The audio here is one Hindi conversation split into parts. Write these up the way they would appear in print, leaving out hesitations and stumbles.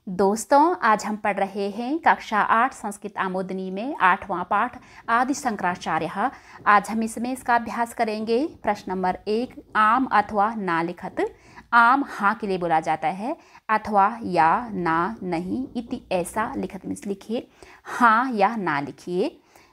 दोस्तों, आज हम पढ़ रहे हैं कक्षा 8 संस्कृत आमोदनी में 8वां पाठ आदि शंकराचार्य। आज हम इसमें इसका अभ्यास करेंगे। प्रश्न नंबर 1, आम अथवा ना लिखत। आम हाँ के लिए बोला जाता है, अथवा या ना नहीं इति ऐसा लिखत में लिखिए, हाँ या ना लिखिए।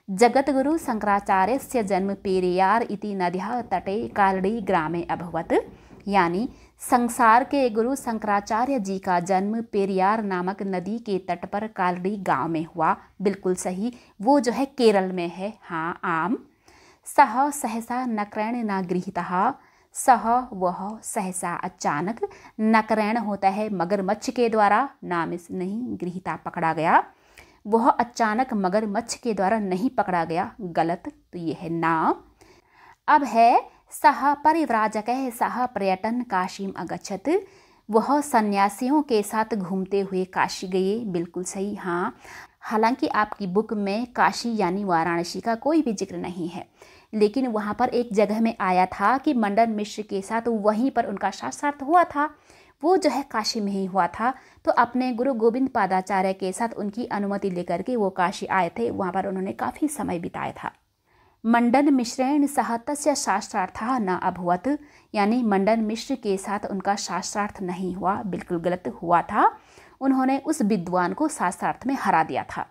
जगद्गुरु शंकराचार्यस्य जन्म पेरियार इति नद्याः तटे कालड़ी ग्रामे अभवत। यानी संसार के गुरु शंकराचार्य जी का जन्म पेरियार नामक नदी के तट पर कालड़ी गांव में हुआ। बिल्कुल सही, वो जो है केरल में है। हाँ, आम। सह सहसा नकरेण न गृहीतः। सह वह सहसा अचानक, नकरेण होता है मगरमच्छ के द्वारा, नाम से नहीं, गृहीता पकड़ा गया। वह अचानक मगरमच्छ के द्वारा नहीं पकड़ा गया, गलत, तो ये है ना। अब है सह परिव्राजक है, सह पर्यटन काशीम अगच्छत। वह सन्यासियों के साथ घूमते हुए काशी गए, बिल्कुल सही। हाँ, हालांकि आपकी बुक में काशी यानी वाराणसी का कोई भी जिक्र नहीं है, लेकिन वहाँ पर एक जगह में आया था कि मंडन मिश्र के साथ वहीं पर उनका साक्षात हुआ था। वो जो है काशी में ही हुआ था। तो अपने गुरु गोविंद पादाचार्य के साथ उनकी अनुमति लेकर के वो काशी आए थे। वहाँ पर उन्होंने काफ़ी समय बिताया था। मंडन मिश्रेण सह तस्य शास्त्रार्थः न अभवत। यानी मंडन मिश्र के साथ उनका शास्त्रार्थ नहीं हुआ, बिल्कुल गलत, हुआ था। उन्होंने उस विद्वान को शास्त्रार्थ में हरा दिया था।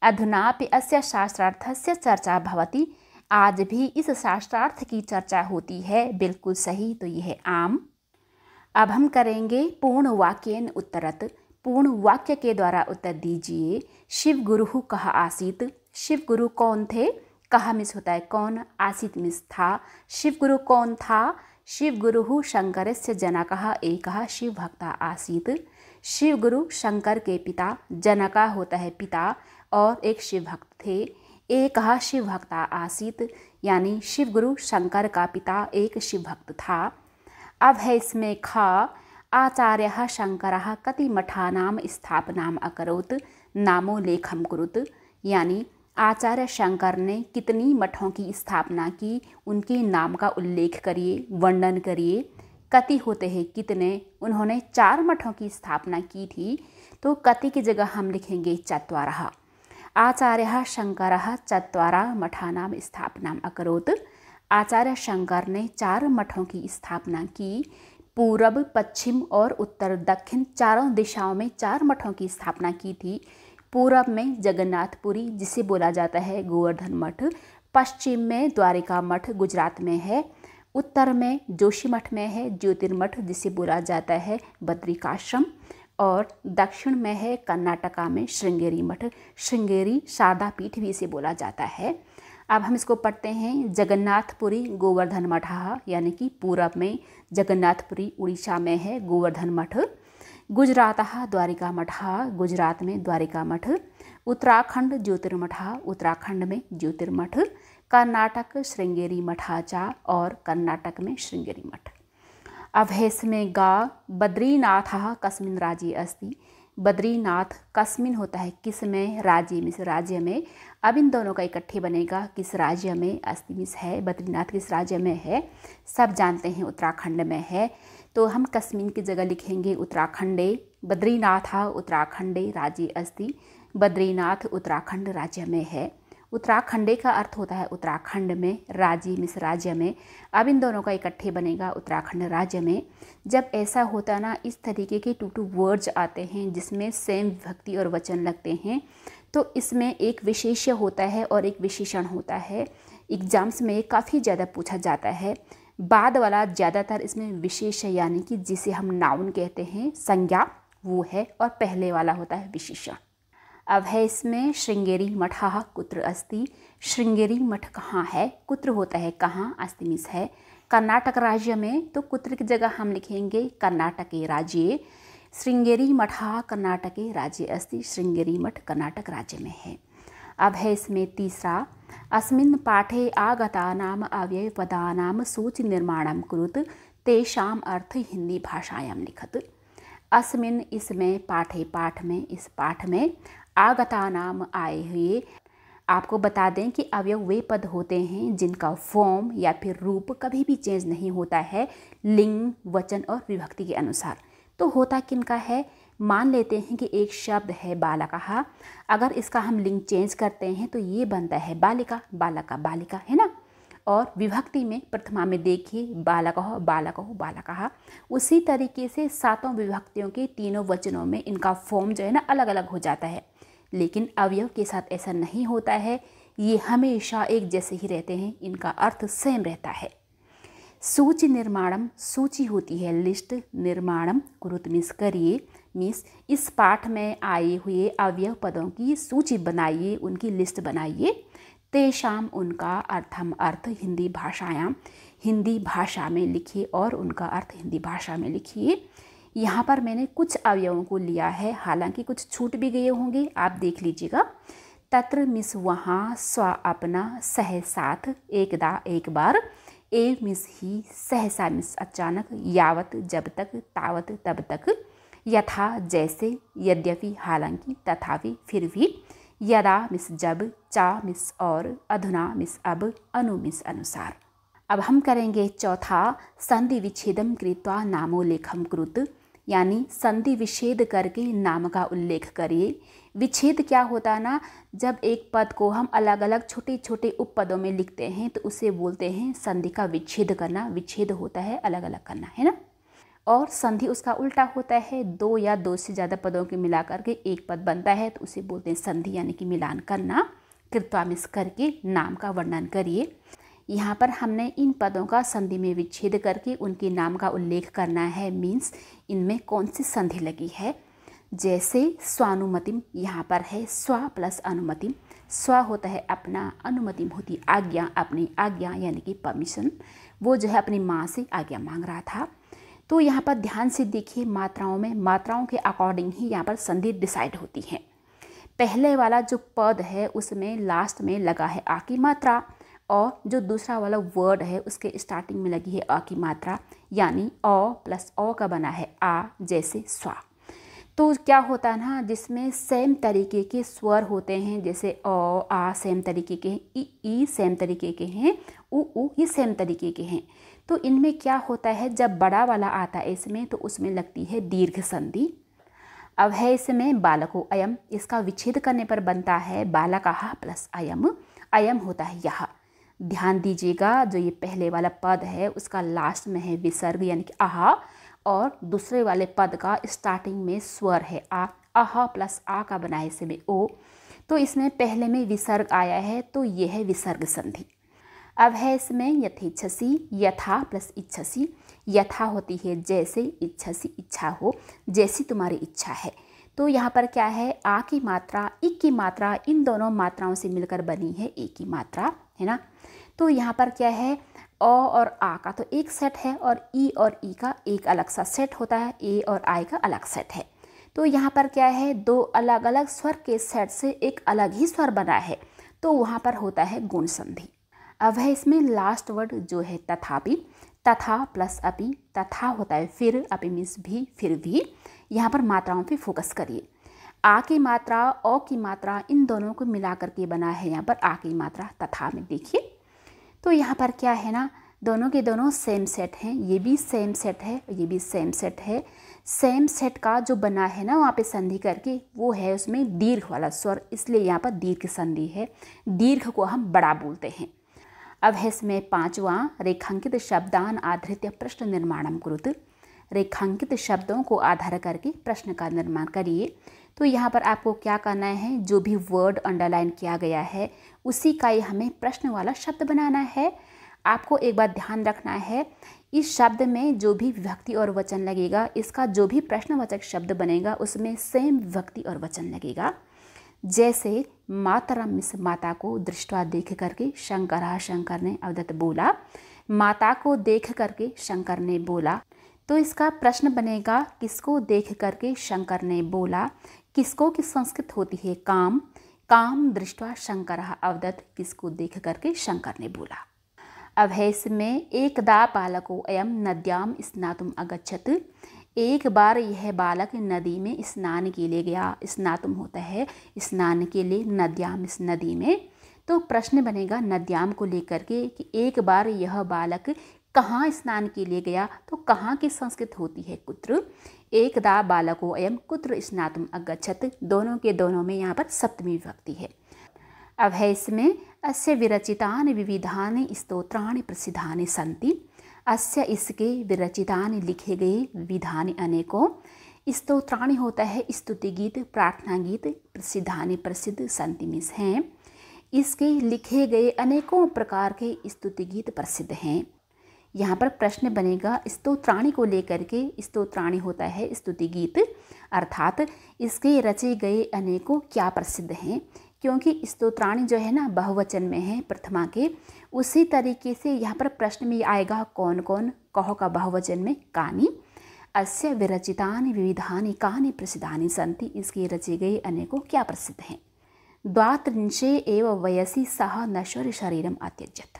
अधुनापि अस्य शास्त्रार्थस्य चर्चा भवति। आज भी इस शास्त्रार्थ की चर्चा होती है, बिल्कुल सही, तो यह है आम। अब हम करेंगे पूर्ण वाक्येन उत्तरत। पूर्ण वाक्य के द्वारा उत्तर दीजिए। शिव गुरु कहा आसीत। शिव गुरु कौन थे? कहा मिस होता है कौन, आसीत मिस था। शिव गुरु कौन था? शिव गुरु शंकरस्य जनकः एकः शिव भक्ता आसीत। शिव गुरु शंकर के पिता, जनका होता है पिता, और एक शिव भक्त थे। एकः शिव भक्ता आसीत, यानी शिव गुरु शंकर का पिता एक शिव भक्त था। अब है इसमें ख, आचार्यः शंकरः कति मठानां स्थापनाम् अकरोत् नामो लेखम कुरुत। यानी आचार्य शंकर ने कितनी मठों की स्थापना की, उनके नाम का उल्लेख करिए, वर्णन करिए। कति होते हैं कितने, उन्होंने 4 मठों की स्थापना की थी, तो कति की जगह हम लिखेंगे चत्वारः। आचार्यः शंकरः चत्वारा मठानां स्थापनाम् अकरोत्। आचार्य शंकर ने 4 मठों की स्थापना की। पूरब, पश्चिम और उत्तर दक्षिण चारों दिशाओं में 4 मठों की स्थापना की थी। पूरब में जगन्नाथपुरी, जिसे बोला जाता है गोवर्धन मठ। पश्चिम में द्वारिका मठ गुजरात में है। उत्तर में जोशी मठ में है ज्योतिर्मठ, जिसे बोला जाता है बद्रिकाश्रम। और दक्षिण में है कर्नाटका में श्रृंगेरी मठ, श्रृंगेरी शारदा पीठ भी इसे बोला जाता है। अब हम इसको पढ़ते हैं। जगन्नाथपुरी गोवर्धन मठ, यानी कि पूरब में जगन्नाथपुरी उड़ीसा में है गोवर्धन मठ। गुजरातः द्वारिका मठ, गुजरात में द्वारिका मठ। उत्तराखंड ज्योतिर्मठ, उत्तराखंड में ज्योतिर्मठ। कर्नाटक श्रृंगेरी मठाचा, और कर्नाटक में श्रृंगेरी मठ। अब है इसमें गा, बद्रीनाथ कस्मिन् राज्ये अस्ति। बद्रीनाथ कस्मिन होता है किस में, राज्य में, राज्य में। अब इन दोनों का इकट्ठे बनेगा, किस राज्य में, अस्ति मिस है। बद्रीनाथ किस राज्य में है, सब जानते हैं उत्तराखंड में है, तो हम कस्मिन की जगह लिखेंगे उत्तराखंडे। बद्रीनाथ उत्तराखंडे राज्य अस्ति। बद्रीनाथ उत्तराखंड राज्य में है। उत्तराखंडे का अर्थ होता है उत्तराखंड में, राज्य मिस राज्य में। अब इन दोनों का इकट्ठे बनेगा उत्तराखंड राज्य में। जब ऐसा होता ना, इस तरीके के 2 वर्ड्स आते हैं जिसमें सेम विभक्ति और वचन लगते हैं, तो इसमें एक विशेष्य होता है और एक विशेषण होता है। एग्जाम्स में काफ़ी ज़्यादा पूछा जाता है। बाद वाला ज़्यादातर इसमें विशेष्य, यानी कि जिसे हम नाउन कहते हैं, संज्ञा, वो है, और पहले वाला होता है विशेषण। अब है इसमें श्रृंगेरी मठ कुत्र अस्ति। श्रृंगेरी मठ कहाँ है, कुत्र होता है कहाँ, अस्ति मिस है। कर्नाटक राज्य में, तो कुत्र की जगह हम लिखेंगे कर्नाटके राज्ये। श्रृंगेरी मठ कर्नाटके राज्ये अस्ति। श्रृंगेरी मठ कर्नाटक राज्य में है। अब है इसमें तीसरा, अस्मिन् पाठे आगतानाम अव्ययपदानाम सूची निर्माणम कुरुत तेषाम अर्थ हिंदी भाषायां लिखत। अस्मिन् इसमें, पाठे पाठ में, इस पाठ में, आगतानाम आए हुए। आपको बता दें कि अवयव वे पद होते हैं जिनका फॉर्म या फिर रूप कभी भी चेंज नहीं होता है लिंग, वचन और विभक्ति के अनुसार। तो होता किनका है, मान लेते हैं कि एक शब्द है बालकः, अगर इसका हम लिंग चेंज करते हैं तो ये बनता है बालिका, बालका बालिका, है ना। और विभक्ति में प्रथमा में देखिए बालकः बालकौ बालकः। उसी तरीके से सातों विभक्तियों के तीनों वचनों में इनका फॉर्म जो है ना अलग अलग हो जाता है, लेकिन अवयव के साथ ऐसा नहीं होता है, ये हमेशा एक जैसे ही रहते हैं, इनका अर्थ सेम रहता है। सूची निर्माणम, सूची होती है लिस्ट, निर्माणम कुरुत मीन्स करिए, मीन्स इस पाठ में आए हुए अवयव पदों की सूची बनाइए, उनकी लिस्ट बनाइए। तेषाम, उनका, अर्थम अर्थ हिंदी भाषायाम, हिंदी भाषा में लिखिए और उनका अर्थ हिंदी भाषा में लिखिए। यहाँ पर मैंने कुछ अवयवों को लिया है, हालांकि कुछ छूट भी गए होंगे, आप देख लीजिएगा। तत्र मिस वहाँ, स्व अपना, सह साथ, एकदा एक बार, एव मिस ही, सहसा मिस अचानक, यावत जब तक, तावत तब तक, यथा जैसे, यद्यपि हालांकि, तथापि फिर भी, यदा मिस जब, चा मिस और, अधुना मिस अब, अनु मिस अनुसार। अब हम करेंगे चौथा, संधि विच्छेदम कृत्वा नामोल्लेखम कृत, यानी संधि विच्छेद करके नाम का उल्लेख करिए। विच्छेद क्या होता है ना, जब एक पद को हम अलग अलग छोटे छोटे उपपदों में लिखते हैं तो उसे बोलते हैं संधि का विच्छेद करना। विच्छेद होता है अलग अलग करना, है ना। और संधि उसका उल्टा होता है, दो या दो से ज़्यादा पदों के मिला करके एक पद बनता है तो उसे बोलते हैं संधि, यानी कि मिलान करना। कृत्वा मिस करके नाम का वर्णन करिए। यहाँ पर हमने इन पदों का संधि में विच्छेद करके उनके नाम का उल्लेख करना है, मीन्स इनमें कौन सी संधि लगी है। जैसे स्वानुमतिम, यहाँ पर है स्व प्लस अनुमतिम। स्व होता है अपना, अनुमतिम होती आज्ञा, अपनी आज्ञा यानी कि परमिशन। वो जो है अपनी माँ से आज्ञा मांग रहा था। तो यहाँ पर ध्यान से देखिए, मात्राओं में, मात्राओं के अकॉर्डिंग ही यहाँ पर संधि डिसाइड होती है। पहले वाला जो पद है उसमें लास्ट में लगा है आ की मात्रा, और जो दूसरा वाला वर्ड है उसके स्टार्टिंग में लगी है अ की मात्रा, यानी अ प्लस अ का बना है आ, जैसे स्वा। तो क्या होता है ना, जिसमें सेम तरीके के स्वर होते हैं, जैसे अ आ सेम तरीके के हैं, ई सेम तरीके के हैं, उ ये सेम तरीके के हैं। तो इनमें क्या होता है, जब बड़ा वाला आता है इसमें तो उसमें लगती है दीर्घ संधि। अब है इसमें बालको अयम, इसका विच्छेद करने पर बनता है बालकः प्लस अयम। अयम होता है यह। ध्यान दीजिएगा, जो ये पहले वाला पद है उसका लास्ट में है विसर्ग यानी कि आहा, और दूसरे वाले पद का स्टार्टिंग में स्वर है आ। आहा प्लस आ का बना है इसमें ओ, तो इसमें पहले में विसर्ग आया है तो ये है विसर्ग संधि। अब है इसमें यथेच्छसी, यथा प्लस इच्छसी। यथा होती है जैसे, इच्छसी इच्छा हो, जैसी तुम्हारी इच्छा है। तो यहाँ पर क्या है, आ की मात्रा, इक की मात्रा, इन दोनों मात्राओं से मिलकर बनी है ए की मात्रा, है ना। तो यहाँ पर क्या है, अ और आ का तो एक सेट है और ई का एक अलग सा सेट होता है, ए और आई का अलग सेट है। तो यहाँ पर क्या है, दो अलग अलग स्वर के सेट से एक अलग ही स्वर बना है, तो वहाँ पर होता है गुण संधि। अब है इसमें लास्ट वर्ड जो है तथापि, तथा प्लस अपि। तथा होता है फिर, अपि मीन्स भी, फिर भी। यहाँ पर मात्राओं पे फोकस करिए। आ की मात्रा, ओ की मात्रा, इन दोनों को मिला करके बना है यहाँ पर आ की मात्रा तथा में, देखिए। तो यहाँ पर क्या है ना, दोनों के दोनों सेम सेट हैं, ये भी सेम सेट है, ये भी सेम सेट है। सेम सेट का जो बना है ना वहाँ पे संधि करके, वो है उसमें दीर्घ वाला स्वर, इसलिए यहाँ पर दीर्घ संधि है। दीर्घ को हम बड़ा बोलते हैं। अब है इसमें पांचवा, रेखांकित शब्दान आधृत्य प्रश्न निर्माणम कुरुत। रेखांकित शब्दों को आधार करके प्रश्न का निर्माण करिए। तो यहाँ पर आपको क्या करना है, जो भी वर्ड अंडरलाइन किया गया है उसी का ही हमें प्रश्न वाला शब्द बनाना है। आपको एक बात ध्यान रखना है, इस शब्द में जो भी विभक्ति और वचन लगेगा, इसका जो भी प्रश्नवाचक शब्द बनेगा उसमें सेम विभक्ति और वचन लगेगा। जैसे मातरम मिस, माता को दृष्टवा देख करके, शंकर ने अवदत्त बोला। माता को देख करके शंकर ने बोला, तो इसका प्रश्न बनेगा किसको देख करके शंकर ने बोला। किसको की संस्कृत होती है काम, काम दृष्टवा शंकरः अवदत्, किसको देख करके शंकर ने बोला। अब है इसमें एकदा बालको अयम नद्याम स्नातुम अगच्छत। एक बार यह बालक नदी में स्नान के लिए गया। स्नातुम होता है स्नान के लिए, नद्याम इस नदी में। तो प्रश्न बनेगा नद्याम को लेकर के कि एक बार यह बालक कहाँ स्नान के लिए गया, तो कहाँ की संस्कृत होती है कुत्र। एकदा बालको अयम कुत्र स्नातुम अगच्छत, दोनों के दोनों में यहाँ पर सप्तमी विभक्ति है। अब है इसमें अस्य विरचितानि विविधानि स्तोत्राणि प्रसिद्धानि सन्ति। अस्य इसके विरचितानि लिखे गए विविधानि अनेकों, स्तोत्राणि होता है स्तुति गीत प्रार्थना गीत, प्रसिद्धानि प्रसिद्ध सन्ति मीन्स हैं। इसके लिखे गए अनेकों प्रकार के स्तुति गीत प्रसिद्ध हैं। यहाँ पर प्रश्न बनेगा स्तोत्राणि को लेकर के। स्तोत्राणि होता है स्तुति गीत, अर्थात इसके रचे गए अनेकों क्या प्रसिद्ध हैं, क्योंकि स्तोत्राणि जो है ना बहुवचन में है प्रथमा के, उसी तरीके से यहाँ पर प्रश्न में आएगा कौन कौन, कहो का बहुवचन में कानि। अस्य विरचितानि विविधानि कानि प्रसिद्धानि सन्ति, इसके रचे गए अनेकों क्या प्रसिद्ध हैं। द्वात्रिंशे एव वयसि सः नश्वर शरीरम अत्यजत।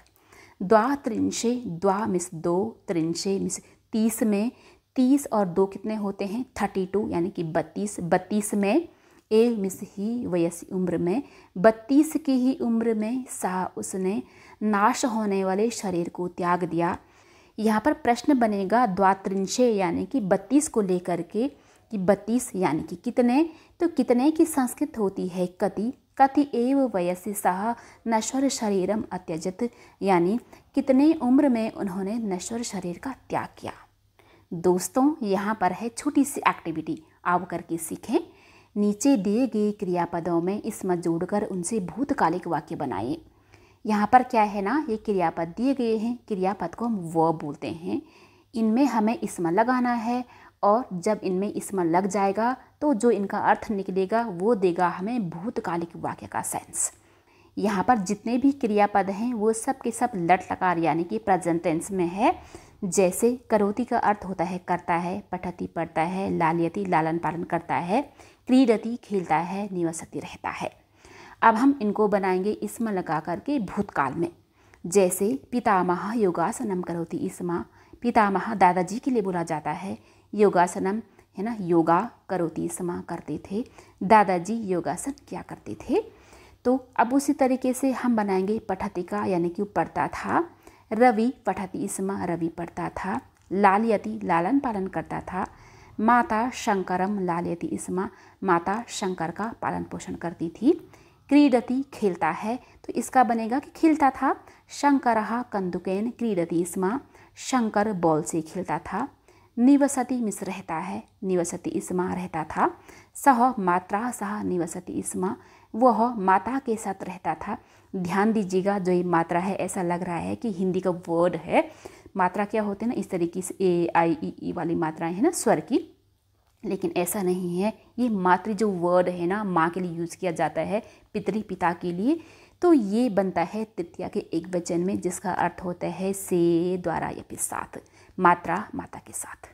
द्वात्रिंशे, द्वा मिस दो, त्रिंशे मिस 30 में, 30 और 2 कितने होते हैं 32 यानी कि 32, 32 में, एव मिस ही वयसी उम्र में, 32 की ही उम्र में, सा उसने नाश होने वाले शरीर को त्याग दिया। यहाँ पर प्रश्न बनेगा द्वात्रिंशे यानी कि 32 को लेकर के कि 32 यानी कि कितने, तो कितने की संस्कृत होती है कति। कति एव वयसि सः नश्वर शरीरम अत्यजत, यानी कितने उम्र में उन्होंने नश्वर शरीर का त्याग किया। दोस्तों यहाँ पर है छोटी सी एक्टिविटी, आप करके सीखें। नीचे दिए गए क्रियापदों में इसमें जोड़कर उनसे भूतकालिक वाक्य बनाइए। यहाँ पर क्या है ना, ये क्रियापद दिए गए हैं, क्रियापद को हम वर्ब बोलते हैं। इनमें हमें इसमें लगाना है और जब इनमें इसमें लग जाएगा तो जो इनका अर्थ निकलेगा वो देगा हमें भूतकालिक वाक्य का सेंस। यहाँ पर जितने भी क्रियापद हैं वो सब के सब लट लकार यानी कि प्रेजेंट टेंस में है। जैसे करोति का अर्थ होता है करता है, पठति पढ़ता है, लालयति लालन पालन करता है, क्रीडति खेलता है, निवसति रहता है। अब हम इनको बनाएंगे इसमें लगा करके भूतकाल में। जैसे पितामह योगासनम करोति, इसमें पितामह दादाजी के लिए बोला जाता है, योगासनम है ना, योगा करोति इसमें करते थे, दादाजी योगासन क्या करते थे। तो अब उसी तरीके से हम बनाएंगे पठति का यानी कि पढ़ता था, रवि पठति इसमें रवि पढ़ता था, लालयति लालन पालन करता था, माता शंकरम लालयति इसमें माता शंकर का पालन पोषण करती थी, क्रीडति खेलता है तो इसका बनेगा कि खेलता था, शंकरः कंदुकेन क्रीडति इसमें शंकर बॉल से खेलता था, निवसति मिस रहता है, निवसति इसमें रहता था, सह मात्रा सह निवसति इसमें वह माता के साथ रहता था। ध्यान दीजिएगा जो ये मात्रा है ऐसा लग रहा है कि हिंदी का वर्ड है। मात्रा क्या होते हैं ना, इस तरीके से ए आई ई वाली मात्राएं है ना स्वर की, लेकिन ऐसा नहीं है। ये मातृ जो वर्ड है ना माँ के लिए यूज़ किया जाता है, पितृ पिता के लिए, तो ये बनता है तृतीया के एक वचन में जिसका अर्थ होता है से, द्वारा या फिर साथ, मात्रा माता के साथ।